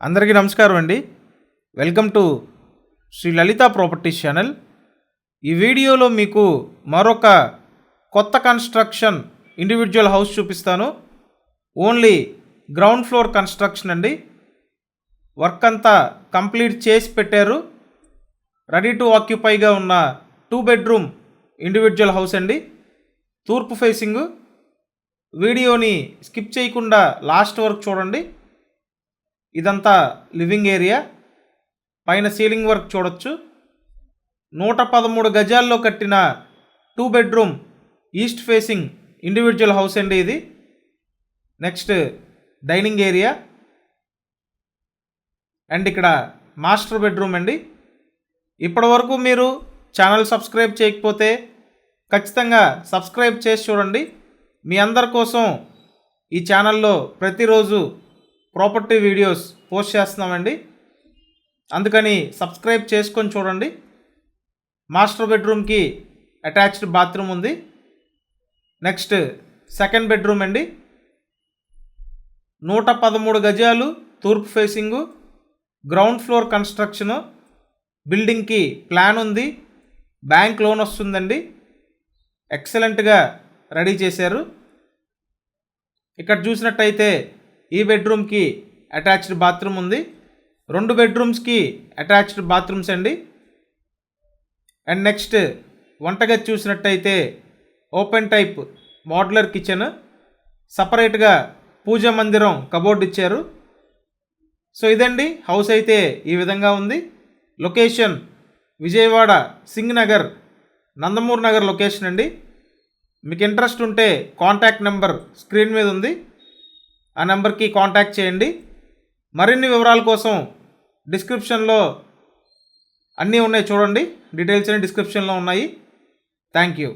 అందరికీ నమస్కారం అండి. Welcome to Sri Lalitha properties channel. ఈ వీడియోలో మీకు మరొక కొత్త కన్స్ట్రక్షన్ ఇండివిజువల్ హౌస్ చూపిస్తాను. ఓన్లీ గ్రౌండ్ ఫ్లోర్ కన్స్ట్రక్షన్ అండి. వర్క్ అంతా కంప్లీట్ చేసి పెట్టారు. రెడీ టు ఆక్యుపైగా ఉన్న 2 బెడ్రూమ్ ఇండివిజువల్ హౌస్ అండి. తూర్పు ఫేసింగ్. వీడియోని స్కిప్ చేయకుండా లాస్ట్ వరకు చూడండి. ఇదంతా లివింగ్ ఏరియా. పైన సీలింగ్ వర్క్ చూడొచ్చు. 113 గజాల్లో కట్టిన 2 bedroom east facing individual house అండి ఇది. నెక్స్ట్ డైనింగ్ ఏరియా అండ్ ఇక్కడ మాస్టర్ బెడ్రూమ్ అండి. ఇప్పటి వరకు మీరు ఛానల్ సబ్స్క్రైబ్ చేయకపోతే ఖచ్చితంగా సబ్స్క్రైబ్ చేసి చూడండి. మీ అందరి కోసం ఈ ఛానల్లో ప్రతిరోజు ప్రాపర్టీ వీడియోస్ పోస్ట్ చేస్తున్నామండి. అందుకని సబ్స్క్రైబ్ చేసుకొని చూడండి. మాస్టర్ బెడ్రూమ్కి అటాచ్డ్ బాత్రూమ్ ఉంది. నెక్స్ట్ సెకండ్ బెడ్రూమ్ అండి. 113 గజాలు తూర్పు ఫేసింగు, గ్రౌండ్ ఫ్లోర్ కన్స్ట్రక్షను. బిల్డింగ్కి ప్లాన్ ఉంది, బ్యాంక్ లోన్ వస్తుందండి. ఎక్సలెంట్గా రెడీ చేశారు. ఇక్కడ చూసినట్టయితే ఈ బెడ్రూమ్కి అటాచ్డ్ బాత్రూమ్ ఉంది. 2 బెడ్రూమ్స్కి అటాచ్డ్ బాత్రూమ్స్ అండి. అండ్ నెక్స్ట్ వంటగది చూసినట్టయితే ఓపెన్ టైప్ మోడ్యులర్ కిచెన్, సపరేట్గా పూజా మందిరం కబోర్డ్ ఇచ్చారు. సో ఇదండి హౌస్ అయితే ఈ విధంగా ఉంది. లొకేషన్ విజయవాడ సింగ్ నగర్, నందమూర్ నగర్ లొకేషన్ అండి. మీకు ఇంట్రెస్ట్ ఉంటే కాంటాక్ట్ నెంబర్ స్క్రీన్ మీద ఉంది, ఆ నెంబర్కి కాంటాక్ట్ చేయండి. మరిన్ని వివరాల కోసం డిస్క్రిప్షన్లో అన్నీ ఉన్నాయి చూడండి. డీటెయిల్స్ అన్ని డిస్క్రిప్షన్లో ఉన్నాయి. Thank you.